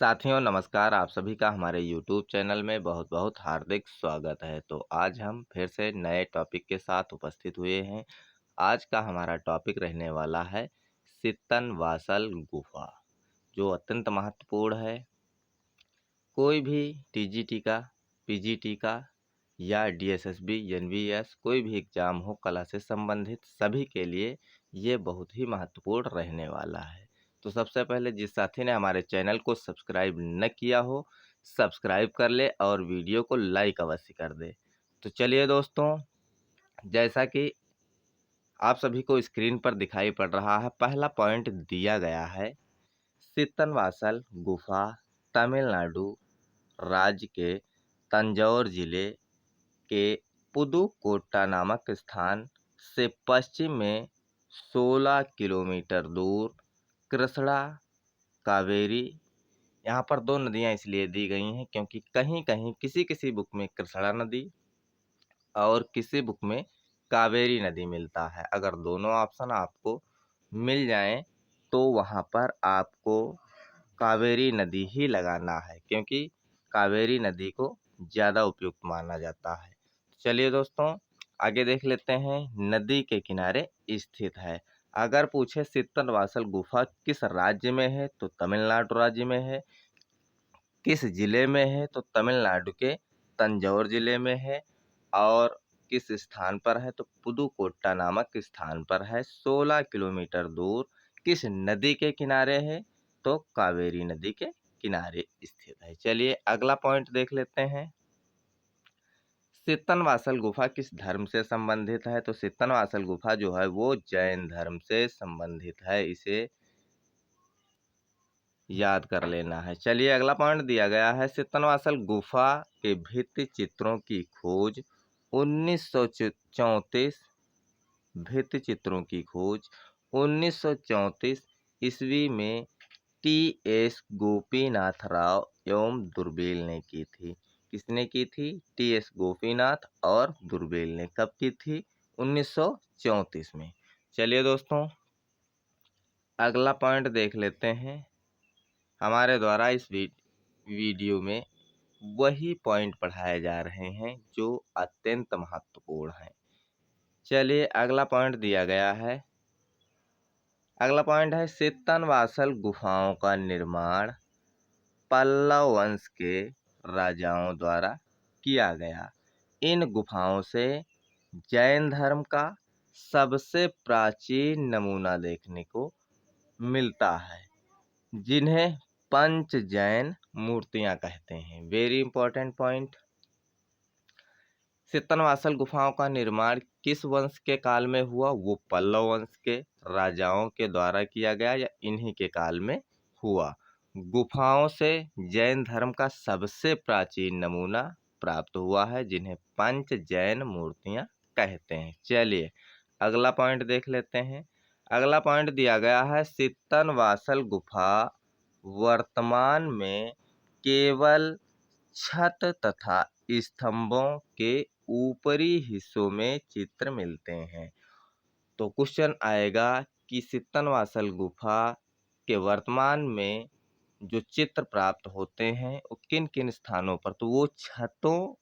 साथियों नमस्कार। आप सभी का हमारे YouTube चैनल में बहुत बहुत हार्दिक स्वागत है। तो आज हम फिर से नए टॉपिक के साथ उपस्थित हुए हैं। आज का हमारा टॉपिक रहने वाला है सित्तनवासल गुफा, जो अत्यंत महत्वपूर्ण है। कोई भी टीजीटी का, पीजीटी का या डीएसएसबी, एनवीएस कोई भी एग्जाम हो कला से संबंधित, सभी के लिए ये बहुत ही महत्वपूर्ण रहने वाला है। तो सबसे पहले जिस साथी ने हमारे चैनल को सब्सक्राइब न किया हो, सब्सक्राइब कर ले और वीडियो को लाइक अवश्य कर दे। तो चलिए दोस्तों, जैसा कि आप सभी को स्क्रीन पर दिखाई पड़ रहा है, पहला पॉइंट दिया गया है सित्तनवासल गुफा तमिलनाडु राज्य के तंजौर जिले के पुदुकोट्टा नामक स्थान से पश्चिम में 16 किलोमीटर दूर कृष्णा कावेरी। यहाँ पर दो नदियाँ इसलिए दी गई हैं क्योंकि कहीं कहीं किसी किसी बुक में कृष्णा नदी और किसी बुक में कावेरी नदी मिलता है। अगर दोनों ऑप्शन आपको मिल जाएं तो वहाँ पर आपको कावेरी नदी ही लगाना है, क्योंकि कावेरी नदी को ज़्यादा उपयुक्त माना जाता है। चलिए दोस्तों, आगे देख लेते हैं। नदी के किनारे स्थित है। अगर पूछे सित्तनवासल गुफा किस राज्य में है तो तमिलनाडु राज्य में है। किस जिले में है तो तमिलनाडु के तंजौर जिले में है। और किस स्थान पर है तो पुदुकोट्टा नामक स्थान पर है। 16 किलोमीटर दूर किस नदी के किनारे है तो कावेरी नदी के किनारे स्थित है। चलिए अगला पॉइंट देख लेते हैं। सित्तनवासल गुफा किस धर्म से संबंधित है तो सित्तनवासल गुफा जो है वो जैन धर्म से संबंधित है। इसे याद कर लेना है। चलिए अगला पॉइंट दिया गया है सित्तनवासल गुफा के भित्ति चित्रों की खोज 1934 भित्ति चित्रों की खोज 1934 ईस्वी में टी.एस. गोपीनाथ राव एवं दुर्बेल ने की थी। किसने की थी? टी.एस. गोपीनाथ और दुर्बेल ने। कब की थी? 1934 में। चलिए दोस्तों, अगला पॉइंट देख लेते हैं। हमारे द्वारा इस वीडियो में वही पॉइंट पढ़ाए जा रहे हैं जो अत्यंत महत्वपूर्ण हैं। चलिए अगला पॉइंट दिया गया है। अगला पॉइंट है सित्तनवासल गुफाओं का निर्माण पल्लव वंश के राजाओं द्वारा किया गया। इन गुफाओं से जैन धर्म का सबसे प्राचीन नमूना देखने को मिलता है, जिन्हें पंच जैन मूर्तियां कहते हैं। Very important point. सित्तनवासल गुफाओं का निर्माण किस वंश के काल में हुआ? वो पल्लव वंश के राजाओं के द्वारा किया गया या इन्हीं के काल में हुआ। गुफाओं से जैन धर्म का सबसे प्राचीन नमूना प्राप्त हुआ है, जिन्हें पंच जैन मूर्तियां कहते हैं। चलिए अगला पॉइंट देख लेते हैं। अगला पॉइंट दिया गया है सित्तनवासल गुफा वर्तमान में केवल छत तथा स्तंभों के ऊपरी हिस्सों में चित्र मिलते हैं। तो क्वेश्चन आएगा कि सित्तनवासल गुफा के वर्तमान में जो चित्र प्राप्त होते हैं वो किन किन स्थानों पर? तो वो छतों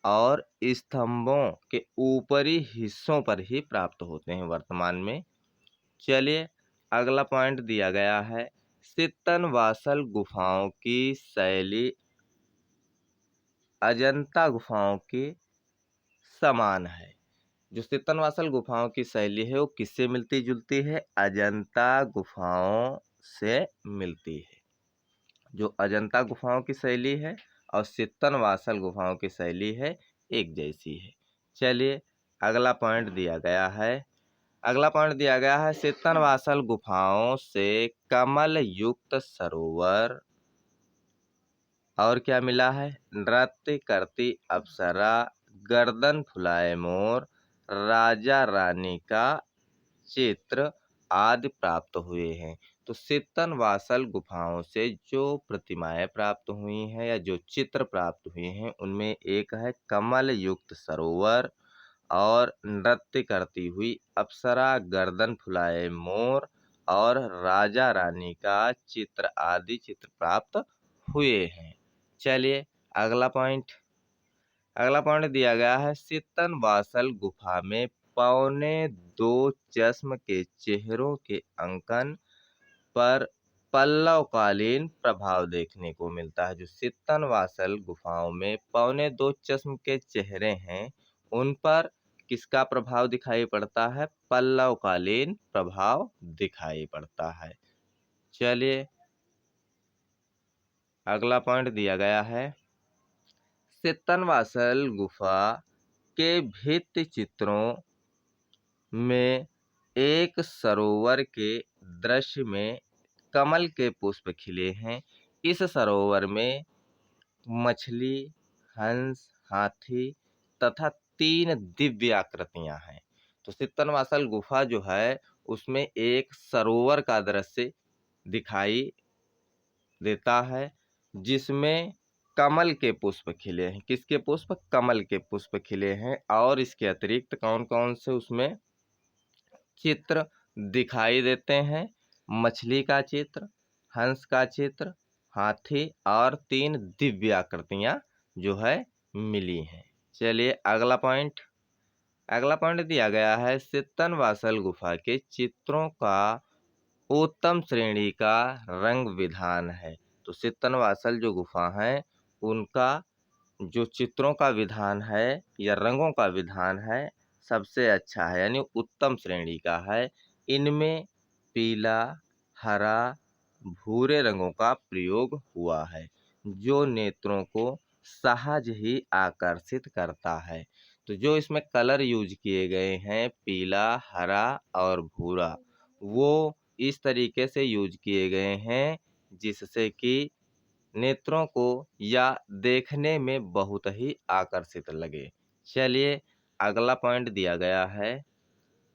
और स्तंभों के ऊपरी हिस्सों पर ही प्राप्त होते हैं वर्तमान में। चलिए अगला पॉइंट दिया गया है सित्तनवासल गुफाओं की शैली अजंता गुफाओं के समान है। जो सित्तनवासल गुफाओं की शैली है वो किससे मिलती जुलती है? अजंता गुफाओं से मिलती है। जो अजंता गुफाओं की शैली है और सित्तनवासल गुफाओं की शैली है, एक जैसी है। चलिए अगला पॉइंट दिया गया है। अगला पॉइंट दिया गया है सित्तनवासल गुफाओं से कमल युक्त सरोवर और क्या मिला है? नृत्य करती अप्सरा, गर्दन फुलाए मोर, राजा रानी का चित्र आदि प्राप्त हुए हैं। तो सित्तनवासल गुफाओं से जो प्रतिमाएं प्राप्त हुई हैं या जो चित्र प्राप्त हुए हैं, उनमें एक है कमल युक्त सरोवर और नृत्य करती हुई अप्सरा, गर्दन फुलाए मोर और राजा रानी का चित्र आदि चित्र प्राप्त हुए हैं। चलिए अगला पॉइंट दिया गया है, सित्तनवासल गुफा में 2.25 चश्म के चेहरों के अंकन पर पल्लवकालीन प्रभाव देखने को मिलता है। जो सित्तनवासल गुफाओं में 2.25 चश्म के चेहरे हैं, उन पर किसका प्रभाव दिखाई पड़ता है? पल्लवकालीन प्रभाव दिखाई पड़ता है। चलिए अगला पॉइंट दिया गया है, सित्तनवासल गुफा के भित्ति चित्रों में एक सरोवर के दृश्य में कमल के पुष्प खिले हैं। इस सरोवर में मछली, हंस, हाथी तथा 3 दिव्य आकृतियां हैं। तो सित्तनवासल गुफा जो है उसमें एक सरोवर का दृश्य दिखाई देता है, जिसमें कमल के पुष्प खिले हैं। किसके पुष्प? कमल के पुष्प खिले हैं। और इसके अतिरिक्त कौन कौन से उसमें चित्र दिखाई देते हैं? मछली का चित्र, हंस का चित्र, हाथी और 3 दिव्य आकृतियां जो है मिली हैं। चलिए अगला पॉइंट दिया गया है, सित्तनवासल गुफा के चित्रों का उत्तम श्रेणी का रंग विधान है। तो सित्तनवासल जो गुफा है उनका जो चित्रों का विधान है या रंगों का विधान है सबसे अच्छा है, यानी उत्तम श्रेणी का है। इनमें पीला, हरा, भूरे रंगों का प्रयोग हुआ है, जो नेत्रों को सहज ही आकर्षित करता है। तो जो इसमें कलर यूज किए गए हैं, पीला, हरा और भूरा, वो इस तरीके से यूज किए गए हैं जिससे कि नेत्रों को या देखने में बहुत ही आकर्षित लगे। चलिए अगला पॉइंट दिया गया है।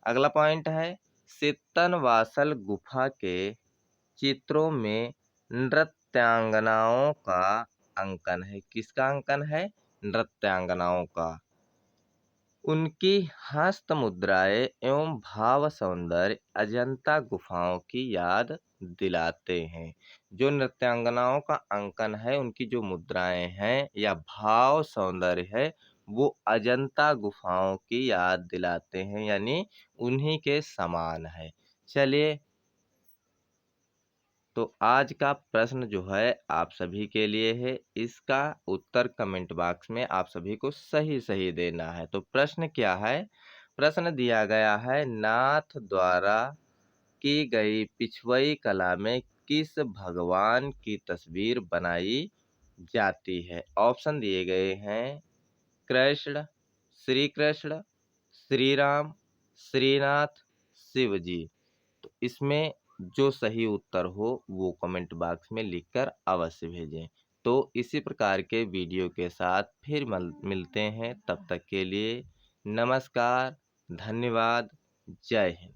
अगला पॉइंट है, सित्तनवासल गुफा के चित्रों में नृत्यांगनाओं का अंकन है। किसका अंकन है? नृत्यांगनाओं का। उनकी हस्त मुद्राएं एवं भाव सौंदर्य अजंता गुफाओं की याद दिलाते हैं। जो नृत्यांगनाओं का अंकन है, उनकी जो मुद्राएं हैं या भाव सौंदर्य है, वो अजंता गुफाओं की याद दिलाते हैं, यानी उन्हीं के समान है। चलिए तो आज का प्रश्न जो है आप सभी के लिए है, इसका उत्तर कमेंट बॉक्स में आप सभी को सही सही देना है। तो प्रश्न क्या है? प्रश्न दिया गया है, नाथ द्वारा की गई पिछवई कला में किस भगवान की तस्वीर बनाई जाती है? ऑप्शन दिए गए हैं, कृष्ण, श्री कृष्ण, श्री राम, श्रीनाथ, शिव जी। तो इसमें जो सही उत्तर हो वो कमेंट बॉक्स में लिखकर अवश्य भेजें। तो इसी प्रकार के वीडियो के साथ फिर मिलते हैं। तब तक के लिए नमस्कार, धन्यवाद, जय हिंद।